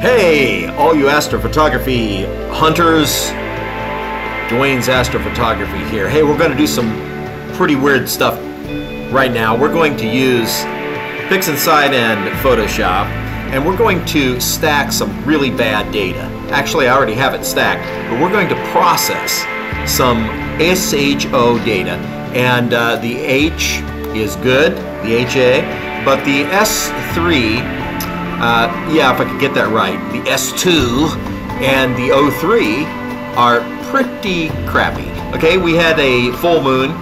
Hey, all you astrophotography hunters, Duane's Astrophotography here. Hey, we're going to do some pretty weird stuff right now. We're going to use Pixinsight and Photoshop, and we're going to stack some really bad data. Actually, I already have it stacked, but we're going to process some SHO data, and the H is good, the HA, but the S3, yeah, if I could get that right, the S2 and the O3 are pretty crappy. Okay, we had a full moon,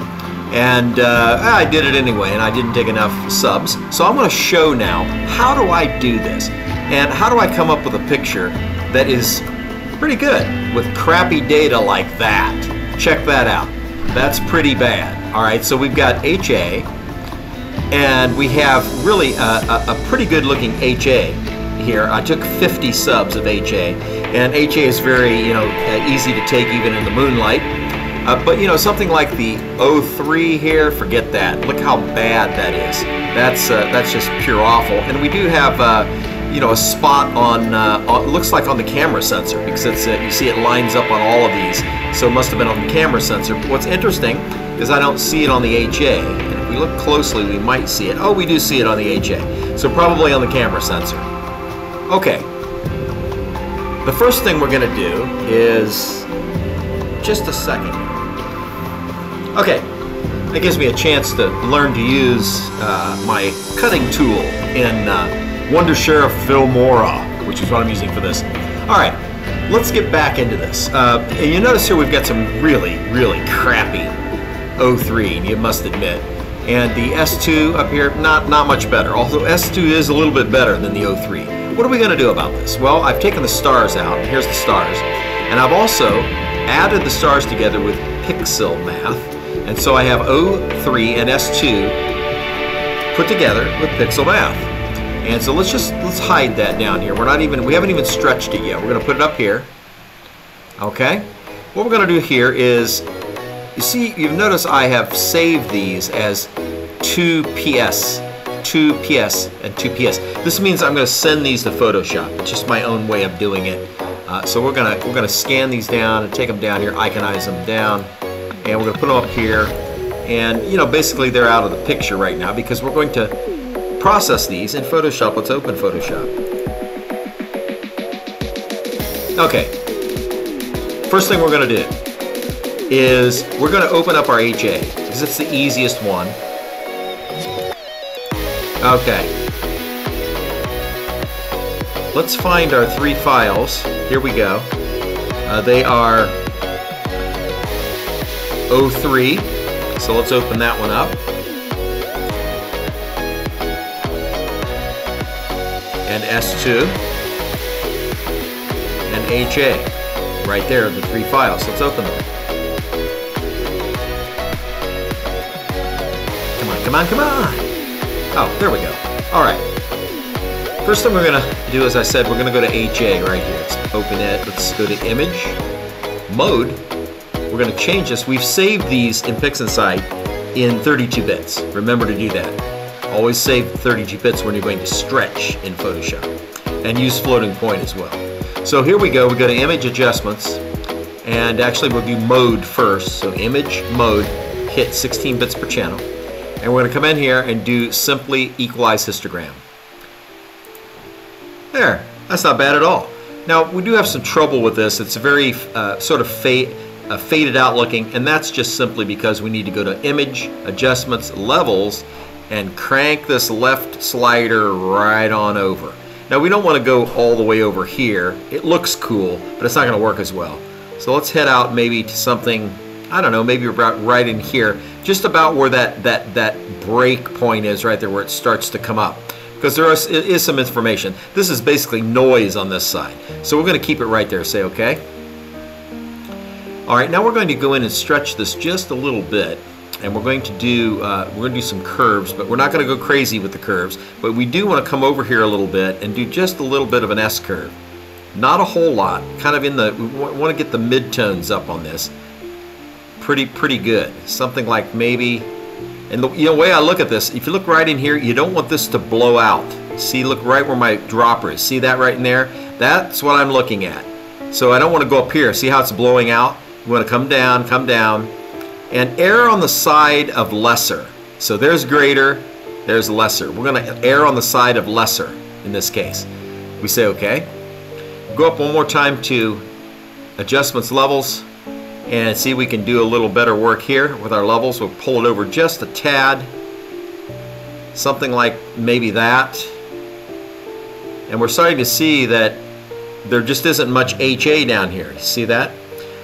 and I did it anyway, and I didn't take enough subs. So I'm going to show now, how do I do this? And how do I come up with a picture that is pretty good with crappy data like that? Check that out. That's pretty bad. All right, so we've got HA, and we have really a pretty good looking HA here. I took 50 subs of HA, and HA is very, easy to take even in the moonlight. But something like the O3 here, forget that. Look how bad that is. That's just pure awful. And we do have a spot on looks like on the camera sensor, because it's you see it lines up on all of these, so it must have been on the camera sensor. But what's interesting is I don't see it on the HA. And if we look closely, we might see it. Oh, we do see it on the HA. So probably on the camera sensor. Okay. The first thing we're going to do is just a second. Okay. That gives me a chance to learn to use my cutting tool in Wondershare Filmora, which is what I'm using for this. All right. Let's get back into this. And you notice here we've got some really, really crappy O3, you must admit. And the S2 up here, not much better. Although S2 is a little bit better than the O3. What are we going to do about this? Well, I've taken the stars out. Here's the stars. And I've also added the stars together with Pixinsight. And so I have O3 and S2 put together with Pixinsight. And so let's hide that down here. We haven't even stretched it yet. We're going to put it up here. Okay. What we're going to do here is, you see, you've noticed I have saved these as 2PS, 2PS, and 2PS. This means I'm going to send these to Photoshop. It's just my own way of doing it. So we're gonna scan these down and take them down here, iconize them down, and we're going to put them up here. And basically they're out of the picture right now because we're going to process these in Photoshop. Let's open Photoshop. Okay. First thing we're going to do is we're going to open up our HA because it's the easiest one. Okay. Let's find our three files. Here we go. They are O3. So let's open that one up. And S2 and HA. Right there, the three files. Let's open them. Come on, come on. Oh, there we go. All right. First thing we're going to do, as I said, we're going to go to HA right here. Let's open it. Let's go to Image, Mode. We're going to change this. We've saved these in Pixinsight in 32 bits. Remember to do that. Always save 32 bits when you're going to stretch in Photoshop. And use floating point as well. So here we go. We go to Image Adjustments. And actually we'll do Mode first. So Image, Mode, hit 16 bits per channel. And we're going to come in here and do simply Equalize Histogram. There. That's not bad at all. Now, we do have some trouble with this. It's very sort of faded out looking, and that's just simply because we need to go to Image, Adjustments, Levels, and crank this left slider right on over. Now, we don't want to go all the way over here. It looks cool, but it's not going to work as well. So let's head out maybe to something, I don't know, maybe about right in here, just about where that break point is right there, where it starts to come up. Because there is some information. This is basically noise on this side. So we're going to keep it right there. Say OK. All right, now we're going to go in and stretch this just a little bit. And we're going to do some curves, but we're not going to go crazy with the curves. But we do want to come over here a little bit and do just a little bit of an S curve. Not a whole lot. Kind of in the, we want to get the midtones up on this. Pretty good. Something like maybe, and the way I look at this, if you look right in here, you don't want this to blow out. See, look right where my dropper is. See that right in there? That's what I'm looking at. So I don't want to go up here. See how it's blowing out? We want to come down, and err on the side of lesser. So there's greater, there's lesser. We're going to err on the side of lesser in this case. We say OK. Go up one more time to adjustments levels and see if we can do a little better work here with our levels. We'll pull it over just a tad, something like maybe that. And we're starting to see that there just isn't much HA down here. You see that?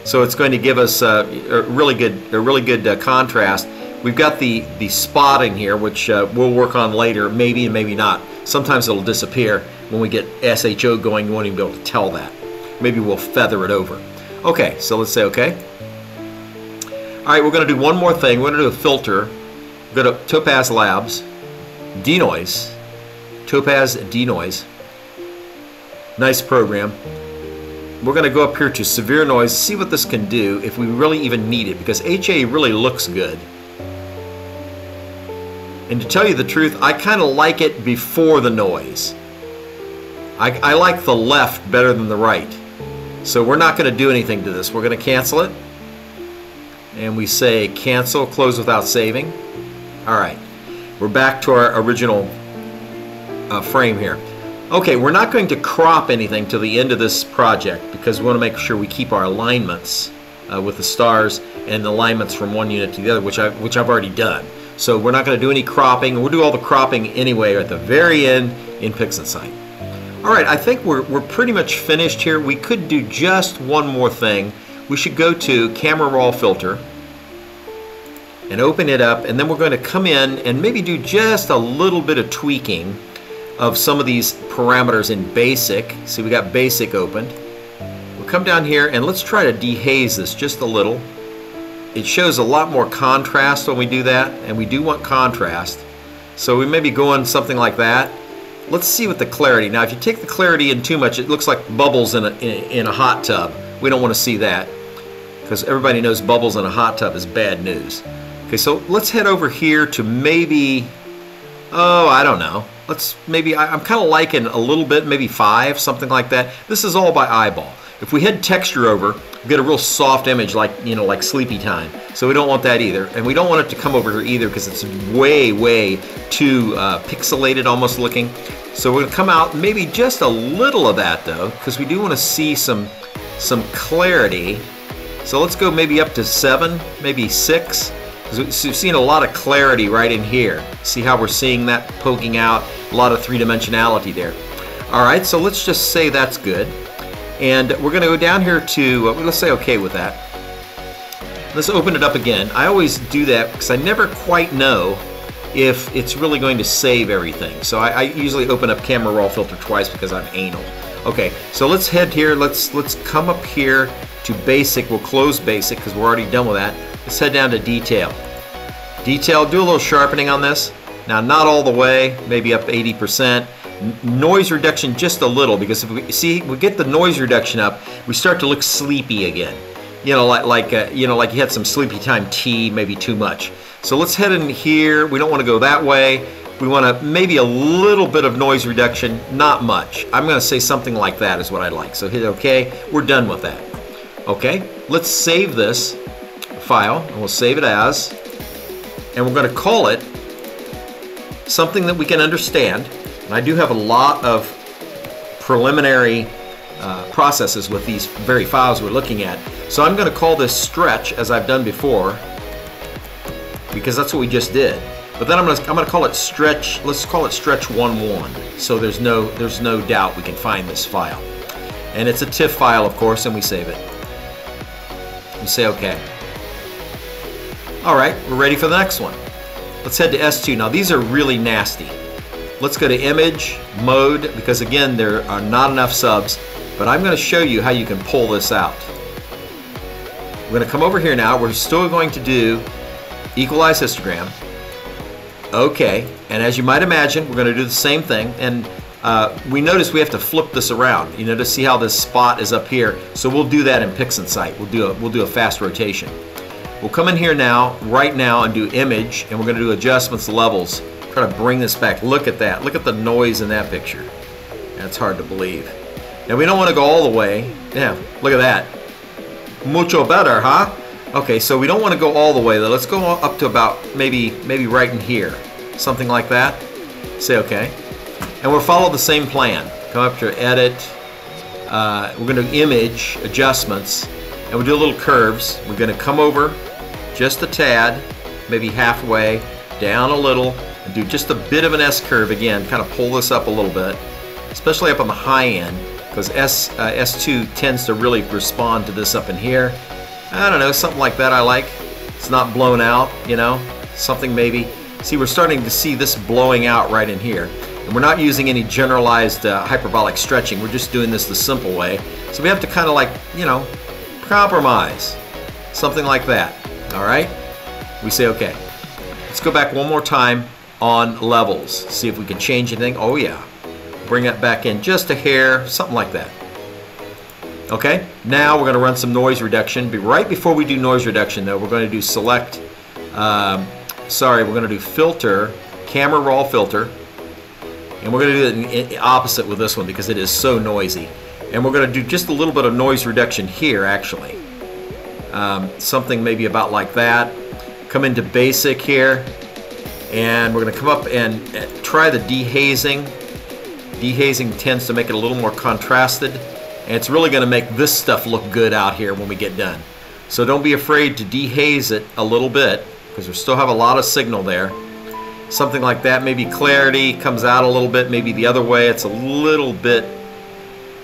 So it's going to give us a really good contrast. We've got the spotting here, which we'll work on later, maybe and maybe not. Sometimes it'll disappear when we get SHO going. You won't even be able to tell that. Maybe we'll feather it over. Okay, so let's say OK. All right, we're going to do one more thing. We're going to do a filter. Go to Topaz Labs, Denoise, Topaz Denoise. Nice program. We're going to go up here to severe noise, see what this can do if we really even need it, because HA really looks good. And to tell you the truth, I kind of like it before the noise. I like the left better than the right. So we're not going to do anything to this. We're going to cancel it. And we say cancel, close without saving. All right. We're back to our original frame here. Okay, we're not going to crop anything to the end of this project because we want to make sure we keep our alignments with the stars and the alignments from one unit to the other, which I've already done. So we're not going to do any cropping. We'll do all the cropping anyway at the very end in Pixinsight. All right, I think we're pretty much finished here. We could do just one more thing. We should go to Camera Raw Filter and open it up, and then we're going to come in and maybe do just a little bit of tweaking of some of these parameters in basic. See, we got basic opened. We'll come down here and let's try to dehaze this just a little. It shows a lot more contrast when we do that, and we do want contrast. So we may be going something like that. Let's see with the clarity. Now if you take the clarity in too much, it looks like bubbles in a hot tub. We don't want to see that because everybody knows bubbles in a hot tub is bad news. Okay, so let's head over here to maybe, oh, I don't know. Let's maybe, I'm kind of liking a little bit, maybe 5, something like that. This is all by eyeball. If we head texture over, we get a real soft image like, you know, like Sleepy Time. So we don't want that either. And we don't want it to come over here either because it's way, way too pixelated almost looking. So we're going to come out maybe just a little of that though, because we do want to see some clarity. So let's go maybe up to 7, maybe 6. Because we've seen a lot of clarity right in here. See how we're seeing that poking out? A lot of three-dimensionality there. All right, so let's just say that's good. And we're going to go down here to, let's say okay with that. Let's open it up again. I always do that because I never quite know if it's really going to save everything. So I usually open up Camera Raw Filter twice because I'm anal. Okay, so let's head here. Let's come up here to Basic. We'll close Basic because we're already done with that. Let's head down to Detail. Detail, do a little sharpening on this. Now, not all the way, maybe up 80%. Noise reduction just a little, because if we get the noise reduction up, we start to look sleepy again. You know, like you had some Sleepy Time tea, maybe too much. So let's head in here. We don't want to go that way. We want to maybe a little bit of noise reduction, not much. I'm going to say something like that is what I'd like. So hit OK. We're done with that. Okay, let's save this file, and we'll save it as, and we're going to call it something that we can understand. And I do have a lot of preliminary processes with these very files we're looking at. So I'm going to call this stretch, as I've done before, because that's what we just did. But then I'm going to call it stretch. Let's call it stretch 1.1. So there's no doubt we can find this file. And it's a TIFF file, of course, and we save it. We say OK. All right, we're ready for the next one. Let's head to S2. Now these are really nasty. Let's go to Image, Mode, because again, there are not enough subs, but I'm going to show you how you can pull this out. We're going to come over here now. We're still going to do Equalize Histogram. OK, and as you might imagine, we're going to do the same thing, and we notice we have to flip this around, you know, to see how this spot is up here. So we'll do that in Pixinsight. We'll do a fast rotation. We'll come in here now, right now, and do Image, and we're going to do Adjustments, Levels. Try to bring this back. Look at that. Look at the noise in that picture. That's hard to believe. Now we don't want to go all the way. Yeah, look at that. Mucho better, huh? Okay, so we don't want to go all the way though. Let's go up to about maybe right in here. Something like that. Say okay. And we'll follow the same plan. Come up to edit. We're going to image adjustments. And we'll do little curves. We're going to come over just a tad, maybe halfway, down a little, and do just a bit of an S-curve again. Kind of pull this up a little bit, especially up on the high end, because S2 tends to really respond to this up in here. I don't know, something like that I like. It's not blown out, you know, something maybe. See, we're starting to see this blowing out right in here. And we're not using any generalized hyperbolic stretching. We're just doing this the simple way. So we have to kind of like, you know, compromise. Something like that. All right? We say okay. Let's go back one more time on levels. See if we can change anything. Oh yeah. Bring it back in just a hair, something like that. Okay, now we're going to run some noise reduction. Right before we do noise reduction though, we're going to do select, we're going to do filter, camera raw filter, and we're going to do it in opposite with this one because it is so noisy. And we're going to do just a little bit of noise reduction here actually. Something maybe about like that. Come into basic here, and we're going to come up and try the dehazing. Dehazing tends to make it a little more contrasted, and it's really going to make this stuff look good out here when we get done. So don't be afraid to dehaze it a little bit, because we still have a lot of signal there. Something like that. Maybe clarity comes out a little bit, maybe the other way. It's a little bit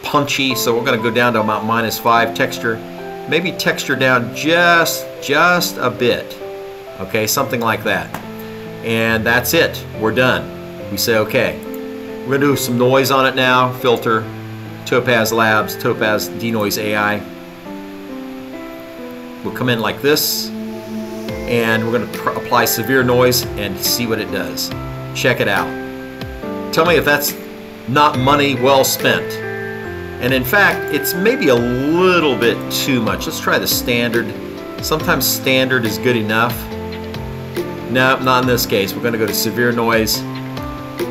punchy, so we're going to go down to about -5. Texture, maybe texture down just a bit. Okay, something like that. And that's it. We're done. We say okay. We're going to do some noise on it now. Filter, Topaz Labs, Topaz Denoise AI. We'll come in like this, and we're going to apply severe noise and see what it does. Check it out. Tell me if that's not money well spent. And in fact, it's maybe a little bit too much. Let's try the standard. Sometimes standard is good enough. No, not in this case. We're going to go to severe noise.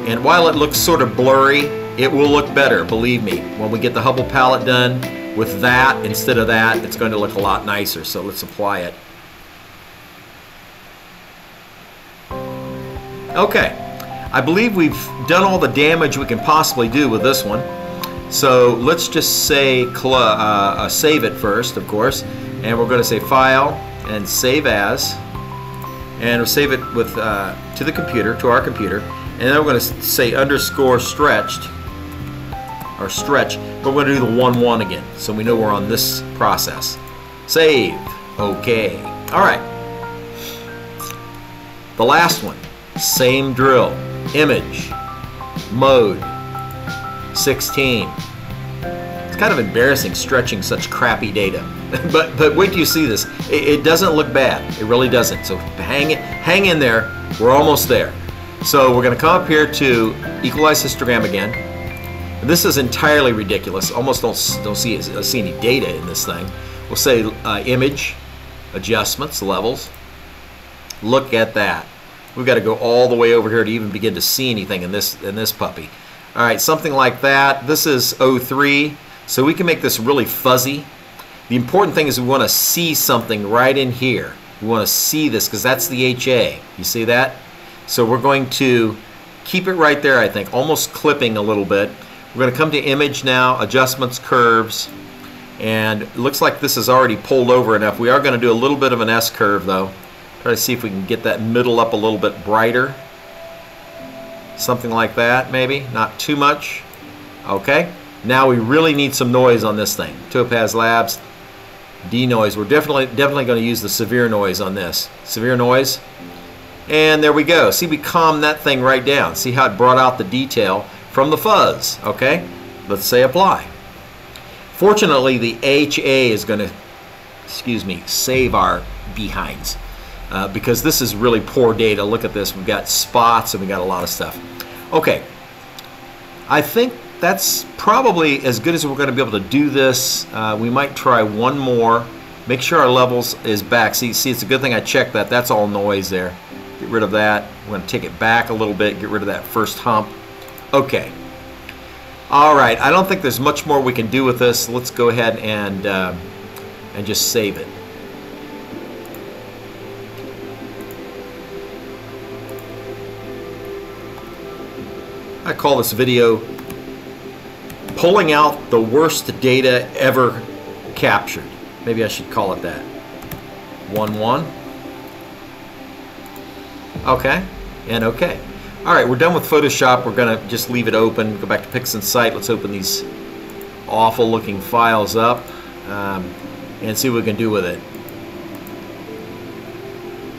And while it looks sort of blurry, it will look better, believe me. When we get the Hubble Palette done with that instead of that, it's going to look a lot nicer. So let's apply it. Okay, I believe we've done all the damage we can possibly do with this one. So let's just say save it first, of course. And we're going to say File and Save As. And we'll save it with to the computer, to our computer. And then we're going to say underscore stretched, or stretch, but we're going to do the 1-1 again, so we know we're on this process. Save. Okay. All right. The last one. Same drill. Image. Mode. 16. It's kind of embarrassing stretching such crappy data. but wait till you see this. It doesn't look bad. It really doesn't. So hang in there. We're almost there. So we're going to come up here to equalize histogram again. And this is entirely ridiculous. Almost don't see any data in this thing. We'll say image, adjustments, levels. Look at that. We've got to go all the way over here to even begin to see anything in this puppy. All right, something like that. This is 03, so we can make this really fuzzy. The important thing is we want to see something right in here. We want to see this because that's the HA. You see that? So we're going to keep it right there, I think, almost clipping a little bit. We're going to come to image now, adjustments, curves, and it looks like this is already pulled over enough. We are going to do a little bit of an S-curve though. Try to see if we can get that middle up a little bit brighter. Something like that, maybe. Not too much. Okay. Now we really need some noise on this thing. Topaz Labs, denoise. We're definitely going to use the severe noise on this. Severe noise. And there we go. See, we calmed that thing right down. See how it brought out the detail from the fuzz. Okay. Let's say apply. Fortunately, the HA is going to, save our behinds. Because this is really poor data. Look at this. We've got spots and we got a lot of stuff. Okay. I think that's probably as good as we're going to be able to do this. We might try one more. Make sure our levels is back. See, it's a good thing I checked that. That's all noise there. Get rid of that. We're going to take it back a little bit. Get rid of that first hump. Okay. All right, I don't think there's much more we can do with this. Let's go ahead and just save it. I call this video pulling out the worst data ever captured. Maybe I should call it that. 1-1. Okay, and okay. All right, we're done with Photoshop. We're gonna just leave it open. Go back to Pixinsight. Let's open these awful looking files up and see what we can do with it.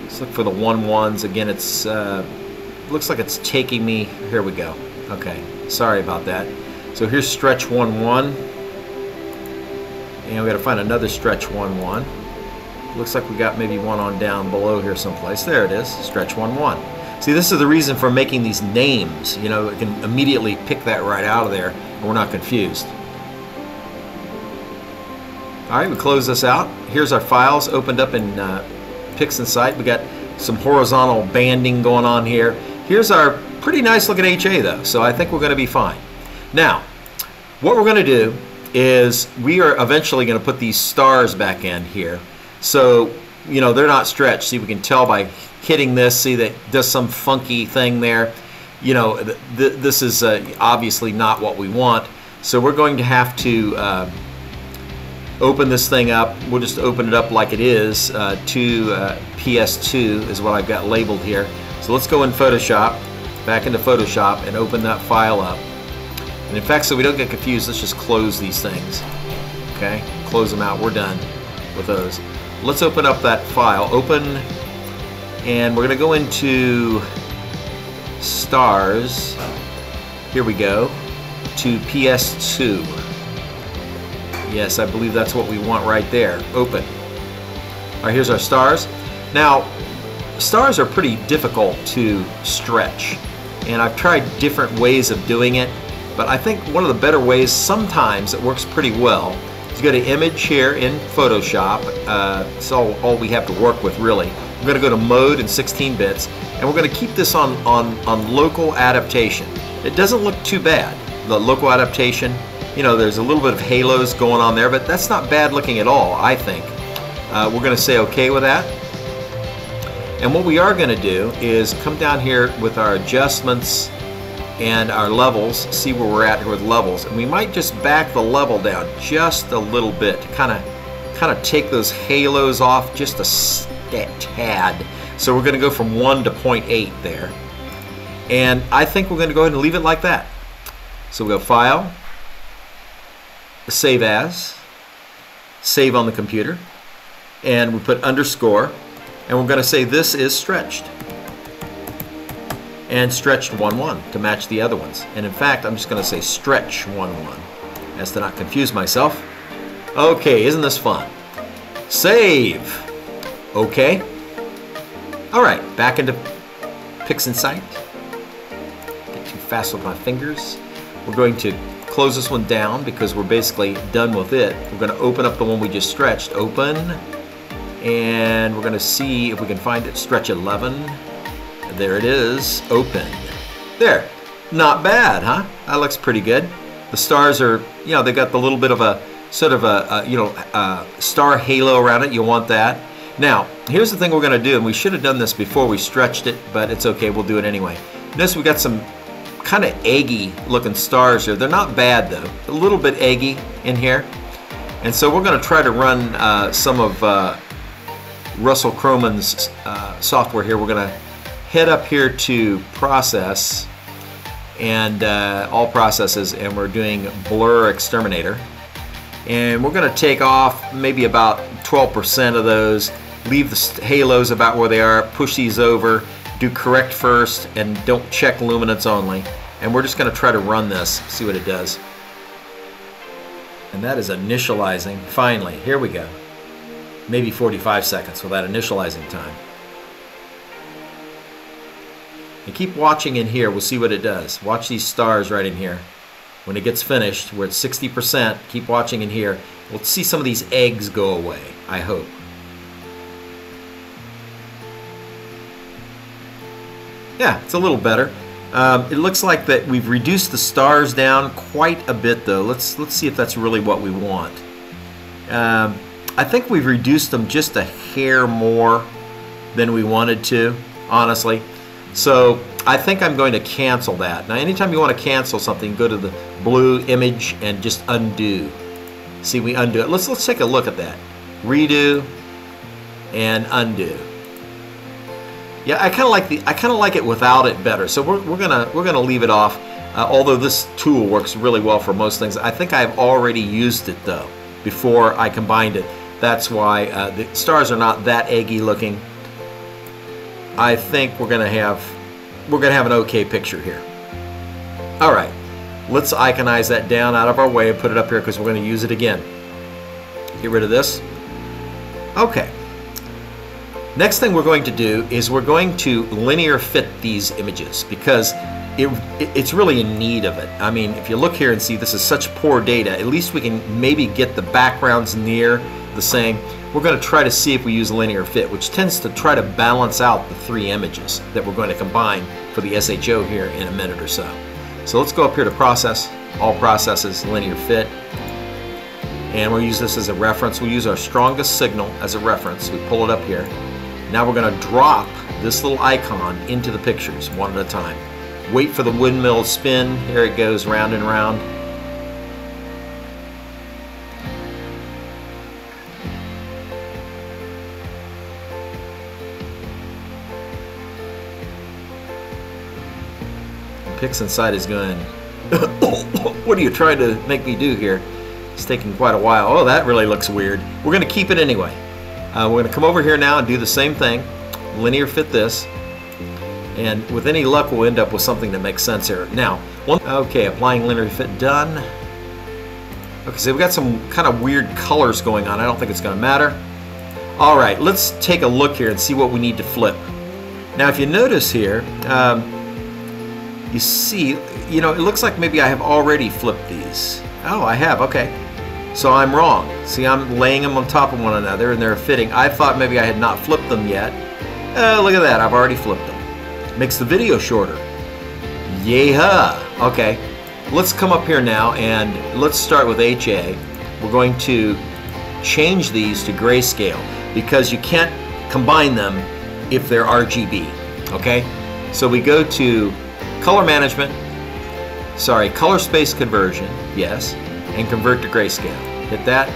Let's look for the 1-1s. Again, it's looks like it's taking me. Here we go. Okay, sorry about that. So here's stretch 1-1, and we got to find another stretch 1-1. Looks like we got maybe one on down below here someplace. There it is, stretch 1-1. See, this is the reason for making these names. You know, it can immediately pick that right out of there, and we're not confused. All right, we close this out. Here's our files opened up in Pixinsight. We got some horizontal banding going on here. Here's our pretty nice looking HA though, so I think we're going to be fine. Now, what we're going to do is we are eventually going to put these stars back in here. So, you know, they're not stretched. See, we can tell by hitting this. See, that does some funky thing there. You know, this is obviously not what we want. So we're going to have to open this thing up. We'll just open it up like it is. To PS2 is what I've got labeled here. So let's go in Photoshop, back into Photoshop, and open that file up. And in fact, so we don't get confused, let's just close these things. Okay, close them out. We're done with those. Let's open up that file. Open, and we're going to go into stars. Here we go, to PS2. Yes, I believe that's what we want right there. Open. All right, here's our stars. Now, stars are pretty difficult to stretch, and I've tried different ways of doing it, but I think one of the better ways, sometimes it works pretty well, is go to image here in Photoshop. It's all we have to work with really. We're going to go to mode in 16 bits, and we're going to keep this on local adaptation. It doesn't look too bad, the local adaptation. You know, there's a little bit of halos going on there, but that's not bad looking at all, I think. We're going to say okay with that. And what we are going to do is come down here with our adjustments and our levels, see where we're at here with levels. And we might just back the level down just a little bit to kind of take those halos off just a tad. So we're going to go from 1 to 0.8 there. And I think we're going to go ahead and leave it like that. So we go File, Save As, Save on the computer, and we put underscore, and we're going to say this is stretched. And stretched 1-1 to match the other ones. And in fact, I'm just going to say stretch 1-1 as to not confuse myself. Okay, isn't this fun? Save. Okay. All right, back into Pixinsight. Get too fast with my fingers. We're going to close this one down because we're basically done with it. We're going to open up the one we just stretched. Open. And we're going to see if we can find it. Stretch 11. There it is. Open. There. Not bad, huh? That looks pretty good. The stars are, you know, they got the little bit of a sort of a star halo around it. You want that. Now, here's the thing we're going to do, and we should have done this before we stretched it, but it's okay. We'll do it anyway. Notice we got some kind of eggy looking stars here. They're not bad though. A little bit eggy in here. And so we're going to try to run some of Russell Croman's software here. We're going to head up here to process and all processes, and we're doing blur exterminator, and we're going to take off maybe about 12% of those, leave the halos about where they are, push these over, do correct first, and don't check luminance only, and we're just going to try to run this, see what it does. And that is initializing. Finally, here we go. Maybe 45 seconds with that initializing time. And keep watching in here, we'll see what it does. Watch these stars right in here. When it gets finished, we're at 60%, keep watching in here. We'll see some of these eggs go away, I hope. Yeah, it's a little better. It looks like that we've reduced the stars down quite a bit, though. Let's see if that's really what we want. I think we've reduced them just a hair more than we wanted to, honestly. So I think I'm going to cancel that. Now, anytime you want to cancel something, go to the blue image and just undo. See, we undo it. Let's take a look at that. Redo and undo. Yeah, I kind of like it without it better. So we're gonna leave it off. Although this tool works really well for most things, I think I've already used it though before I combined it. That's why the stars are not that eggy looking. I think we're gonna have an okay picture here. All right, let's iconize that down out of our way and put it up here because we're going to use it again. Get rid of this. Okay. Next thing we're going to do is we're going to linear fit these images because it's really in need of it. I mean, if you look here and see this is such poor data, at least we can maybe get the backgrounds near the same. We're going to try to see if we use linear fit, which tends to try to balance out the three images that we're going to combine for the SHO here in a minute or so. So let's go up here to Process, All Processes, Linear Fit. And we'll use this as a reference. We'll use our strongest signal as a reference. We pull it up here. Now we're going to drop this little icon into the pictures one at a time. Wait for the windmill spin. Here it goes round and round. Pixinsight is going, what are you trying to make me do here? It's taking quite a while. Oh, that really looks weird. We're going to keep it anyway. We're going to come over here now and do the same thing. Linear fit this. And with any luck, we'll end up with something that makes sense here. Now, okay, applying linear fit done. Okay, so we've got some kind of weird colors going on. I don't think it's going to matter. All right, let's take a look here and see what we need to flip. Now, if you notice here, you see, you know, it looks like maybe I have already flipped these. Oh, I have, okay. So I'm wrong. See, I'm laying them on top of one another and they're fitting. I thought maybe I had not flipped them yet. Look at that, I've already flipped them. Makes the video shorter. Yeah. Okay, let's come up here now and let's start with HA. We're going to change these to grayscale because you can't combine them if they're RGB, okay? So we go to Color Management, Color Space Conversion, yes, and Convert to Grayscale. Hit that,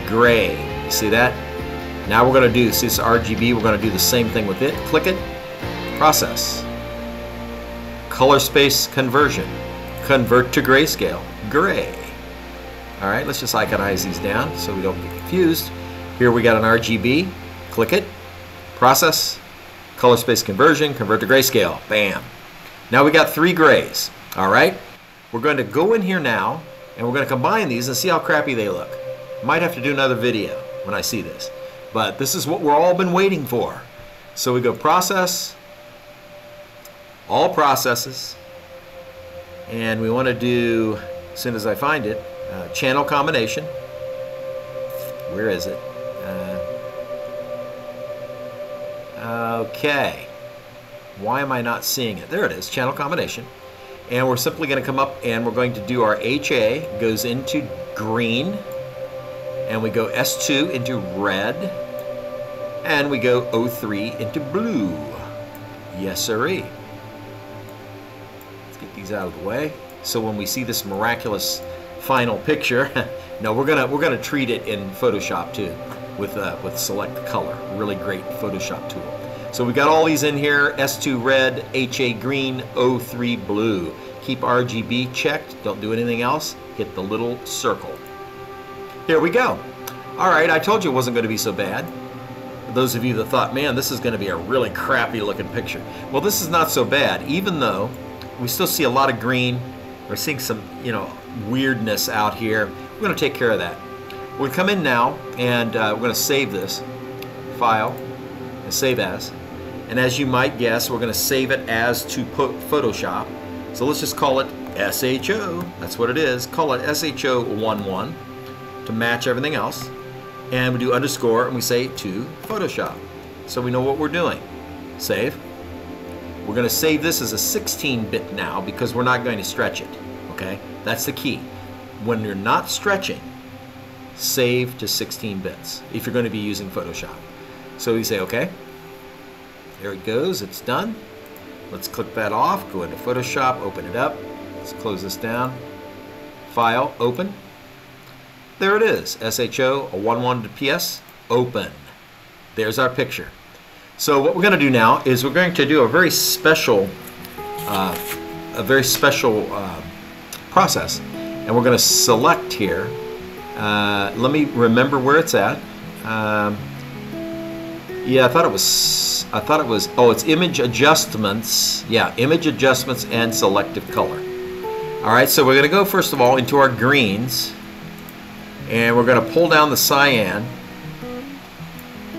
gray, you see that? Now we're going to do, see this RGB, we're going to do the same thing with it. Click it, Process, Color Space Conversion, Convert to Grayscale, gray. All right, let's just iconize these down so we don't get confused. Here we got an RGB, click it, Process, Color Space Conversion, Convert to Grayscale, bam. Now we got three grays, all right? We're going to go in here now, and we're going to combine these and see how crappy they look. Might have to do another video when I see this, but this is what we're all been waiting for. So we go Process, All Processes, and we want to do, as soon as I find it, Channel Combination. Where is it? Okay. Why am I not seeing it? There it is, Channel Combination. And we're simply going to come up and we're going to do our HA, goes into green, and we go S2 into red, and we go O3 into blue. Yes, sirree. Let's get these out of the way. So when we see this miraculous final picture, no, we're gonna treat it in Photoshop too, with Select Color, really great Photoshop tool. So we got all these in here, S2 red, HA green, O3 blue. Keep RGB checked, don't do anything else, hit the little circle. Here we go. All right, I told you it wasn't going to be so bad. Those of you that thought, man, this is going to be a really crappy looking picture. Well, this is not so bad, even though we still see a lot of green. We're seeing some, you know, weirdness out here. We're going to take care of that. We're going to come in now and we're going to save this file and save as. And as you might guess, we're going to save it as to Photoshop. So let's just call it SHO. That's what it is. Call it SHO11 to match everything else. And we do underscore and we say to Photoshop. So we know what we're doing. Save. We're going to save this as a 16-bit now because we're not going to stretch it. Okay, that's the key. When you're not stretching, save to 16 bits if you're going to be using Photoshop. So we say okay. There it goes. It's done. Let's click that off. Go into Photoshop. Open it up. Let's close this down. File. Open. There it is. SHO, a 1:1 PS. Open. There's our picture. So what we're going to do now is we're going to do a very special process, and we're going to select here. Let me remember where it's at. Yeah, I thought it was. Oh, it's image adjustments. Yeah, image adjustments and selective color. All right, so we're going to go first of all into our greens, and we're going to pull down the cyan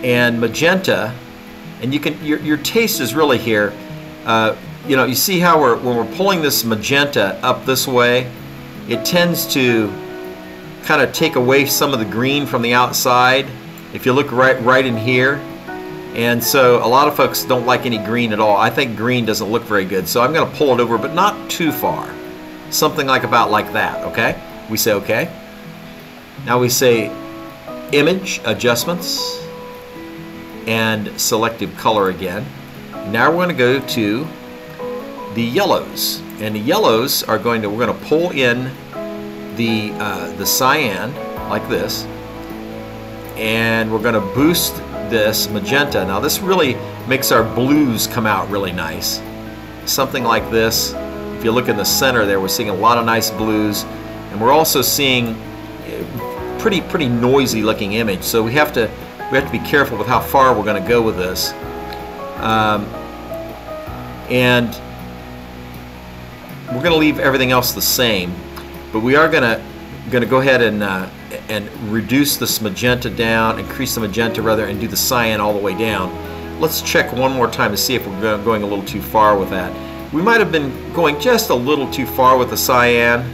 and magenta. And you can your taste is really here. You know, you see how when we're pulling this magenta up this way, it tends to kind of take away some of the green from the outside. If you look right in here. And so a lot of folks don't like any green at all. I think green doesn't look very good. So I'm going to pull it over, but not too far. Something like about like that, okay? We say okay. Now we say image adjustments and selective color again. Now we're going to go to the yellows. And the yellows are we're going to pull in the cyan like this. And we're going to boost this magenta. Now this really makes our blues come out really nice. Something like this. If you look in the center there, we're seeing a lot of nice blues, and we're also seeing pretty noisy looking image. So we have to be careful with how far we're going to go with this. And we're going to leave everything else the same, but we are going to go ahead and reduce this magenta down, increase the magenta rather, and do the cyan all the way down. Let's check one more time to see if we're going a little too far with that. We might have been going just a little too far with the cyan,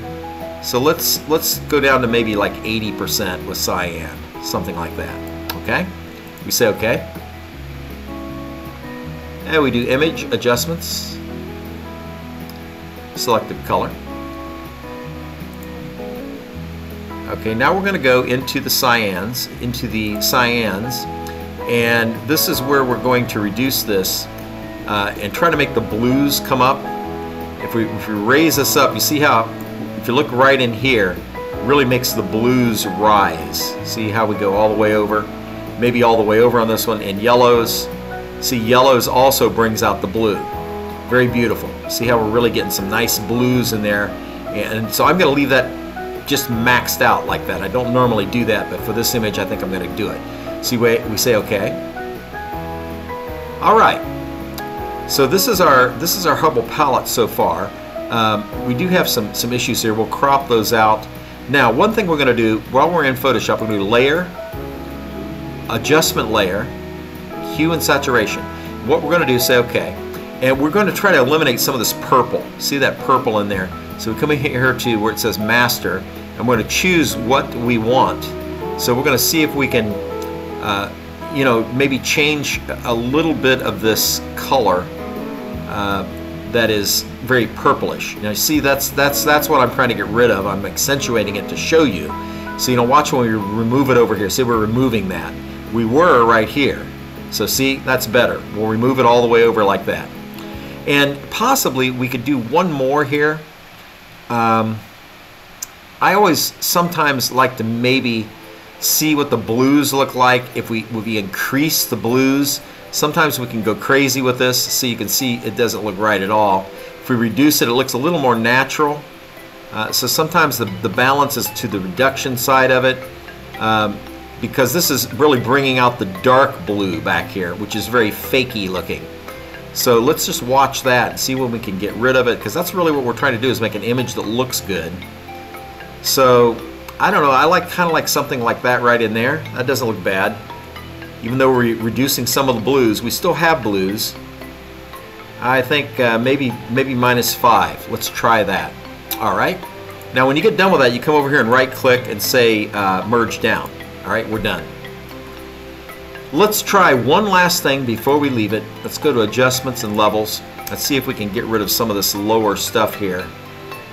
so let's go down to maybe like 80% with cyan, something like that. Okay? We say okay. And we do image adjustments, selective color. Okay, now we're going to go into the cyans, and this is where we're going to reduce this and try to make the blues come up. If we raise this up, you see how, if you look right in here, it really makes the blues rise. See how we go all the way over, maybe all the way over on this one. And yellows, see, yellows also brings out the blue. Very beautiful. See how we're really getting some nice blues in there. And so I'm going to leave that just maxed out like that. I don't normally do that, but for this image I think I'm going to do it. See, we say okay. All right. So this is our Hubble palette so far. We do have some issues here. We'll crop those out. Now, one thing we're going to do while we're in Photoshop, we're going to do layer, adjustment layer, hue and saturation. What we're going to do is say okay, and we're going to try to eliminate some of this purple. See that purple in there? So we come in here to where it says master, and we're going to choose what we want. So we're going to see if we can, you know, maybe change a little bit of this color that is very purplish. Now, you see, that's what I'm trying to get rid of. I'm accentuating it to show you. So, you know, watch when we remove it over here. See, we're removing that. We were right here. So see, that's better. We'll remove it all the way over like that. And possibly we could do one more here. I always sometimes like to maybe see what the blues look like if we increase the blues. Sometimes we can go crazy with this, so you can see it doesn't look right at all. If we reduce it, it looks a little more natural. So sometimes the balance is to the reduction side of it, because this is really bringing out the dark blue back here, which is very fakey looking. So let's just watch that and see when we can get rid of it, because that's really what we're trying to do, is make an image that looks good. So I don't know, I kind of like something like that right in there. That doesn't look bad. Even though we're reducing some of the blues, we still have blues. I think maybe -5. Let's try that. All right. Now when you get done with that, you come over here and right click and say merge down. All right, we're done. Let's try one last thing before we leave it. Let's go to adjustments and levels. Let's see if we can get rid of some of this lower stuff here.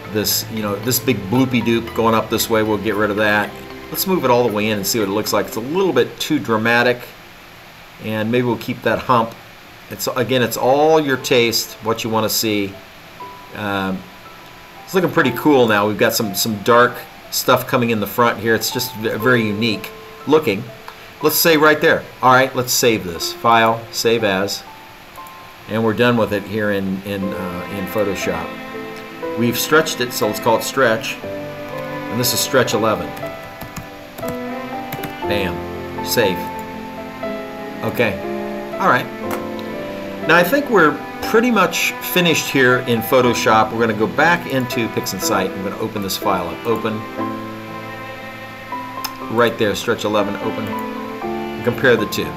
This, you know, this big bloopy doop going up this way, we'll get rid of that. Let's move it all the way in and see what it looks like. It's a little bit too dramatic, and maybe we'll keep that hump. Again, it's all your taste, what you want to see. It's looking pretty cool now. We've got some dark stuff coming in the front here. It's just very unique looking. Let's say right there. All right, let's save this. File, save as, and we're done with it here in Photoshop. We've stretched it, so let's call it stretch, and this is stretch 11. Bam, save. Okay, all right. Now I think we're pretty much finished here in Photoshop. We're going to go back into Pixinsight. I'm going to open this file up. Open. Right there, stretch 11, open. Compare the two.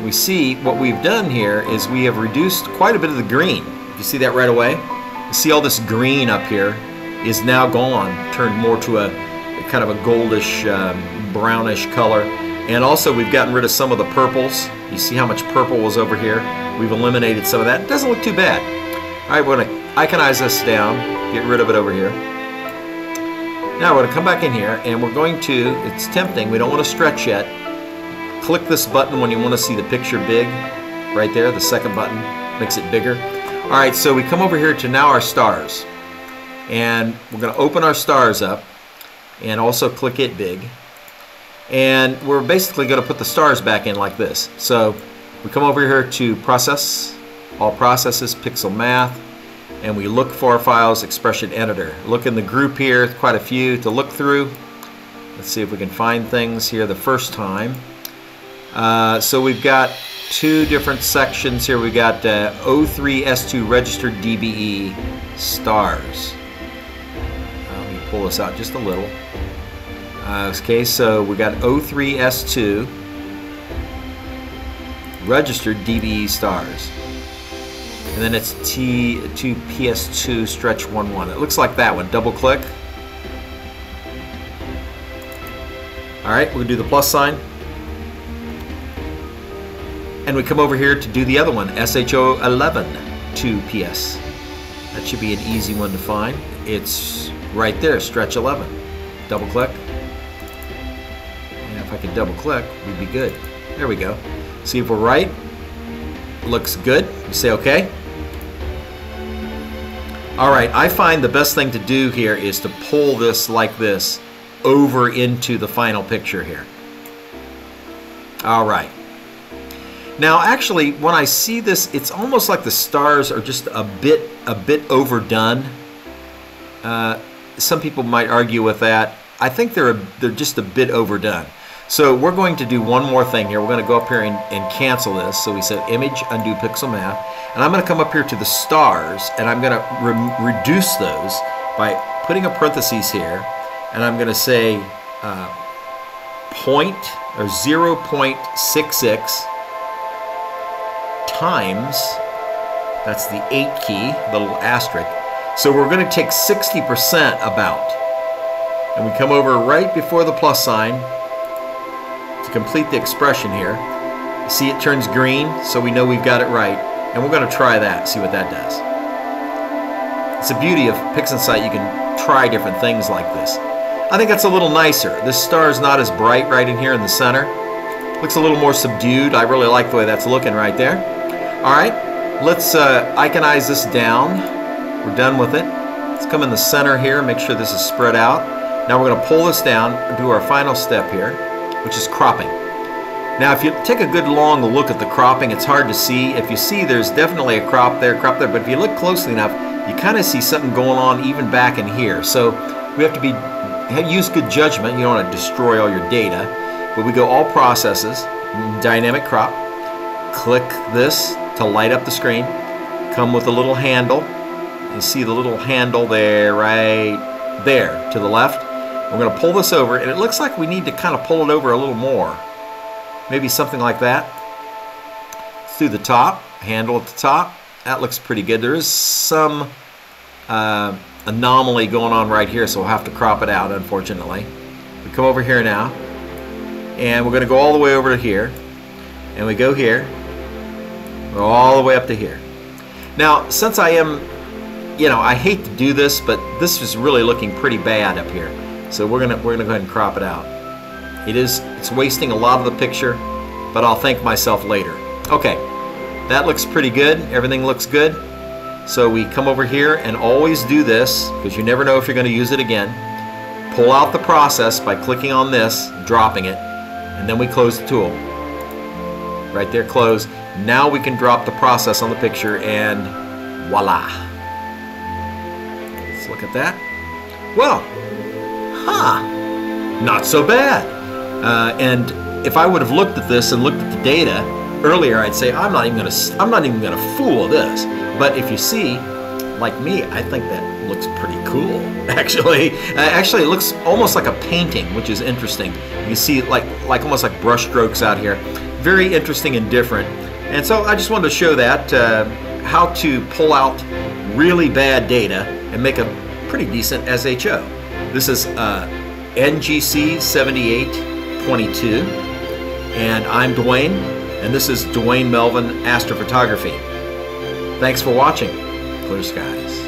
We see what we've done here is we have reduced quite a bit of the green. You see that right away? You see all this green up here is now gone, turned more to a kind of a goldish, brownish color. And also we've gotten rid of some of the purples. You see how much purple was over here? We've eliminated some of that. It doesn't look too bad. All right, we're going to iconize this down, get rid of it over here. Now we're going to come back in here and we're going to, it's tempting, we don't want to stretch yet. Click this button when you want to see the picture big. Right there, the second button makes it bigger. All right, so we come over here to now our stars. And we're going to open our stars up and also click it big. And we're basically going to put the stars back in like this. So we come over here to Process, All Processes, Pixel Math, and we look for our files, Expression Editor. Look in the group here, quite a few to look through. Let's see if we can find things here the first time. So we've got two different sections here. We've got O3S2 registered DBE stars. Let me pull this out just a little. Okay, so we got O3S2 registered DBE stars. And then it's T2PS2 stretch 11. It looks like that one. Double click. All right, we'll do the plus sign. And we come over here to do the other one, SHO 11 2PS. That should be an easy one to find. It's right there, stretch 11. Double click. And if I could double click, we'd be good. There we go. See if we're right. Looks good. You say okay. All right, I find the best thing to do here is to pull this like this over into the final picture here. All right. Now actually when I see this, it's almost like the stars are just a bit overdone. Some people might argue with that. I think they're just a bit overdone. So we're going to do one more thing here. We're going to go up here and cancel this. So we said Image, Undo Pixel Math. And I'm going to come up here to the stars and I'm going to reduce those by putting a parentheses here. And I'm going to say 0.66 times, that's the 8 key, the little asterisk. So we're going to take 60% about. And we come over right before the plus sign to complete the expression here. You see it turns green, so we know we've got it right. And we're going to try that, see what that does. It's the beauty of Pixinsight, you can try different things like this. I think that's a little nicer. This star is not as bright right in here in the center. Looks a little more subdued. I really like the way that's looking right there. All right, let's iconize this down. We're done with it. Let's come in the center here, make sure this is spread out. Now we're going to pull this down and do our final step here, which is cropping. Now if you take a good long look at the cropping, it's hard to see. If you see there's definitely a crop there, but if you look closely enough, you kind of see something going on even back in here. So we have to use good judgment. You don't want to destroy all your data. But we go all processes, dynamic crop, click this to light up the screen, come with a little handle. You see the little handle there, right there to the left. We're going to pull this over, and it looks like we need to kind of pull it over a little more. Maybe something like that. Through the top, handle at the top. That looks pretty good. There is some anomaly going on right here, so we'll have to crop it out, unfortunately. We come over here now, and we're going to go all the way over to here. and we go here. We're all the way up to here. Now, since I am, you know, I hate to do this, but this is really looking pretty bad up here. So we're gonna go ahead and crop it out. It's wasting a lot of the picture, but I'll thank myself later. Okay, that looks pretty good. Everything looks good. So we come over here and always do this, because you never know if you're going to use it again. Pull out the process by clicking on this, dropping it, and then we close the tool. Right there, close. Now we can drop the process on the picture, and voila. Let's look at that. Well, not so bad. And if I would have looked at this and looked at the data earlier, I'd say I'm not even gonna fool this. But if you see, like me, I think that looks pretty cool. Actually, it looks almost like a painting, which is interesting. You see, like almost like brush strokes out here. Very interesting and different. And so I just wanted to show that how to pull out really bad data and make a pretty decent SHO. This is NGC 7822, and I'm Duane, and this is Duane-Melvin-Astrophotography. Thanks for watching. Clear skies.